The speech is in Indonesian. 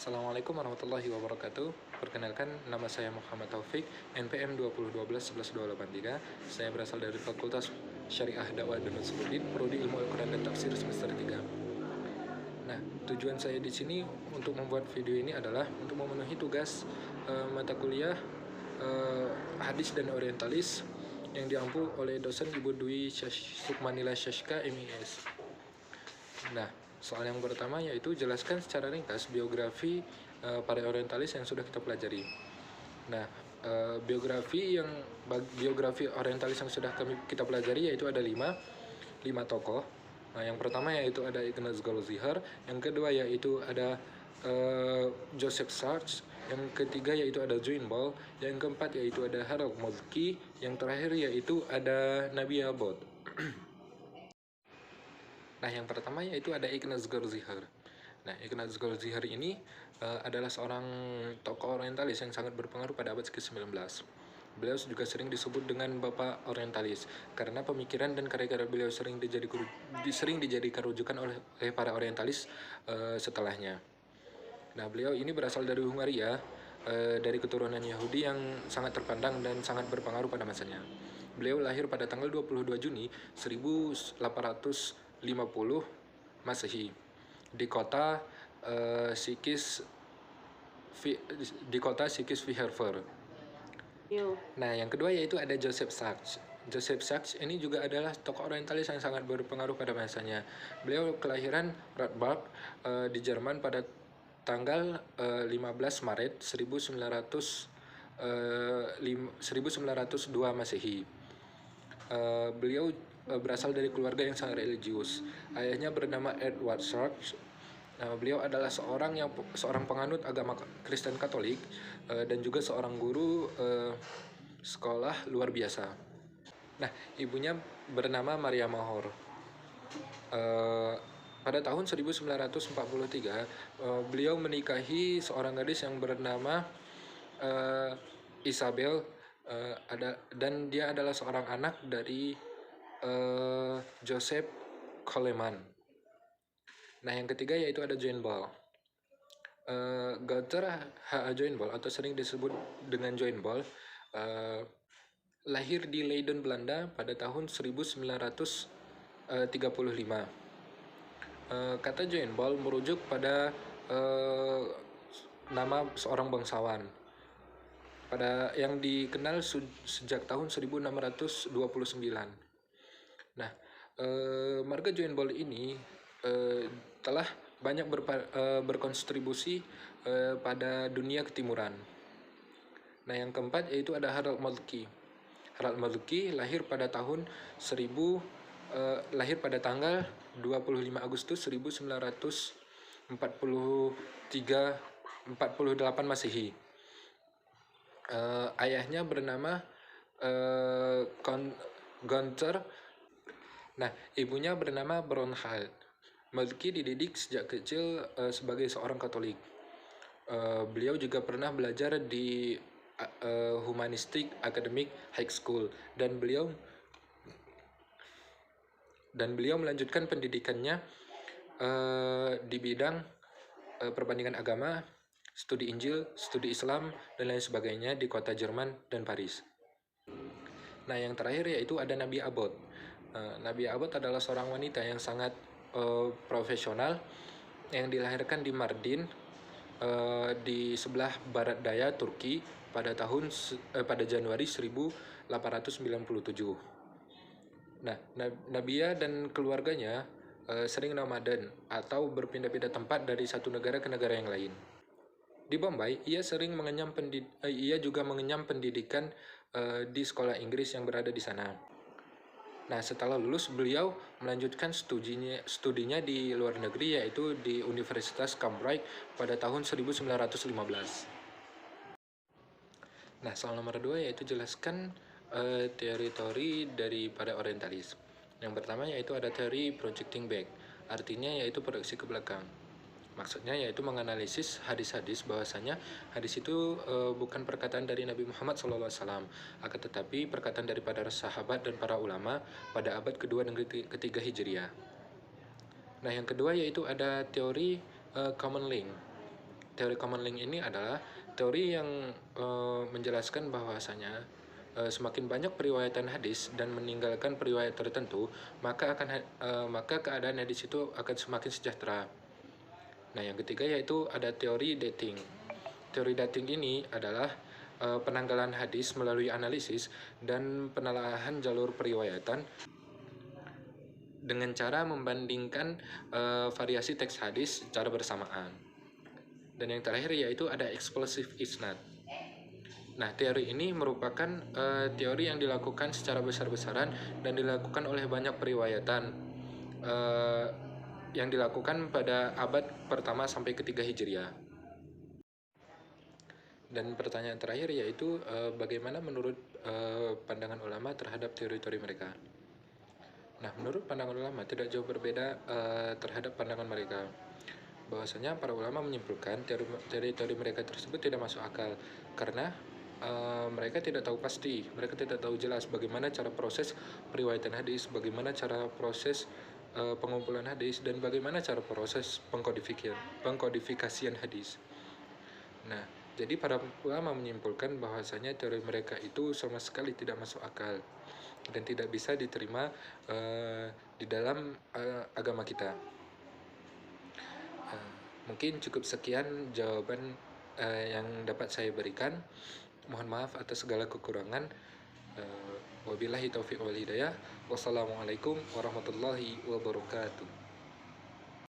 Assalamualaikum warahmatullahi wabarakatuh. Perkenalkan, nama saya Muhammad Taufik, NPM 2012-11283. Saya berasal dari Fakultas Syariah Dakwah dan Usuluddin, Prodi Ilmu Al-Quran dan Tafsir semester 3. Nah, tujuan saya di sini untuk membuat video ini adalah untuk memenuhi tugas mata kuliah Hadis dan Orientalis yang diampu oleh dosen Ibu Dwi Sukmanila Syashka, MIS. Nah, soal yang pertama yaitu jelaskan secara ringkas biografi para orientalis yang sudah kita pelajari. Nah, biografi orientalis yang sudah kita pelajari yaitu ada lima tokoh. Nah, yang pertama yaitu ada Ignaz Goldziher, yang kedua yaitu ada Joseph Sachs, yang ketiga yaitu ada John Ball, yang keempat yaitu ada Harold Moltke, yang terakhir yaitu ada Nabi Abbott. Nah, yang pertama yaitu ada Ignaz Goldziher. Nah, Ignaz Goldziher ini adalah seorang tokoh orientalis yang sangat berpengaruh pada abad ke-19. Beliau juga sering disebut dengan Bapak Orientalis karena pemikiran dan karya-karya beliau sering dijadikan rujukan oleh para orientalis setelahnya. Nah, beliau ini berasal dari Hungaria, dari keturunan Yahudi yang sangat terpandang dan sangat berpengaruh pada masanya. Beliau lahir pada tanggal 22 Juni 1850 Masehi di kota Sikisfiherfer. Nah, yang kedua yaitu ada Joseph Sachs. Joseph Sachs ini juga adalah tokoh orientalis yang sangat berpengaruh pada masanya. Beliau kelahiran Ratbach di Jerman pada tanggal 15 Maret 1902 Masehi. Beliau berasal dari keluarga yang sangat religius. Ayahnya bernama Edward Sachs. Beliau adalah seorang penganut agama Kristen Katolik dan juga seorang guru sekolah luar biasa. Nah, ibunya bernama Maria Mahor. Pada tahun 1943, beliau menikahi seorang gadis yang bernama Isabel, dan dia adalah seorang anak dari Joseph Coleman. Nah, yang ketiga yaitu ada John Ball. Gunther H.A. John Ball atau sering disebut dengan John Ball lahir di Leiden, Belanda pada tahun 1935. Kata John Ball merujuk pada nama seorang bangsawan yang dikenal sejak tahun 1629. Nah, marga John Ball ini telah banyak berkontribusi pada dunia ketimuran. Nah, yang keempat yaitu ada Harold Moltke. Harold Moltke lahir pada tanggal 25 Agustus 1948 Masehi. Ayahnya bernama Gunther. Nah, ibunya bernama Bronhild. Moltke dididik sejak kecil sebagai seorang Katolik. Beliau juga pernah belajar di Humanistic Academic High School dan beliau melanjutkan pendidikannya di bidang perbandingan agama, studi Injil, studi Islam, dan lain sebagainya di kota Jerman dan Paris. Nah, yang terakhir yaitu ada Nabi Abbott. Nabi Abbott adalah seorang wanita yang sangat profesional yang dilahirkan di Mardin di sebelah barat daya Turki pada Januari 1897. Nah, Nabia dan keluarganya sering nomaden atau berpindah-pindah tempat dari satu negara ke negara yang lain. Di Bombay, ia juga mengenyam pendidikan di sekolah Inggris yang berada di sana. Nah, setelah lulus, beliau melanjutkan studinya di luar negeri, yaitu di Universitas Cambridge pada tahun 1915. Nah, soal nomor 2 yaitu jelaskan teori-teori daripada orientalis. Yang pertama yaitu ada teori projecting back, artinya yaitu proyeksi ke belakang. Maksudnya yaitu menganalisis hadis-hadis bahwasanya hadis itu bukan perkataan dari Nabi Muhammad SAW, akan tetapi perkataan daripada sahabat dan para ulama pada abad kedua dan ketiga Hijriah. Nah, yang kedua yaitu ada teori common link. Teori common link ini adalah teori yang menjelaskan bahwasanya semakin banyak periwayatan hadis dan meninggalkan periwayat tertentu, maka keadaan hadis itu akan semakin sejahtera. Nah, yang ketiga yaitu ada teori dating. Teori dating ini adalah penanggalan hadis melalui analisis dan penelaahan jalur periwayatan dengan cara membandingkan variasi teks hadis secara bersamaan. Dan yang terakhir yaitu ada explosive isnad. Nah, teori ini merupakan teori yang dilakukan secara besar-besaran dan dilakukan oleh banyak periwayatan yang dilakukan pada abad pertama sampai ketiga Hijriah. Dan pertanyaan terakhir yaitu bagaimana menurut pandangan ulama terhadap teori-teori mereka. Nah, menurut pandangan ulama tidak jauh berbeda terhadap pandangan mereka. Bahwasanya para ulama menyimpulkan teori-teori mereka tersebut tidak masuk akal karena mereka tidak tahu pasti, mereka tidak tahu jelas bagaimana cara proses periwayatan hadis, bagaimana cara proses pengumpulan hadis, dan bagaimana cara proses pengkodifikasian hadis. Nah, jadi para ulama menyimpulkan bahwasanya teori mereka itu sama sekali tidak masuk akal dan tidak bisa diterima di dalam agama kita. Mungkin cukup sekian jawaban yang dapat saya berikan. Mohon maaf atas segala kekurangan. Wabillahi taufiq wal hidayah. Wassalamualaikum warahmatullahi wabarakatuh.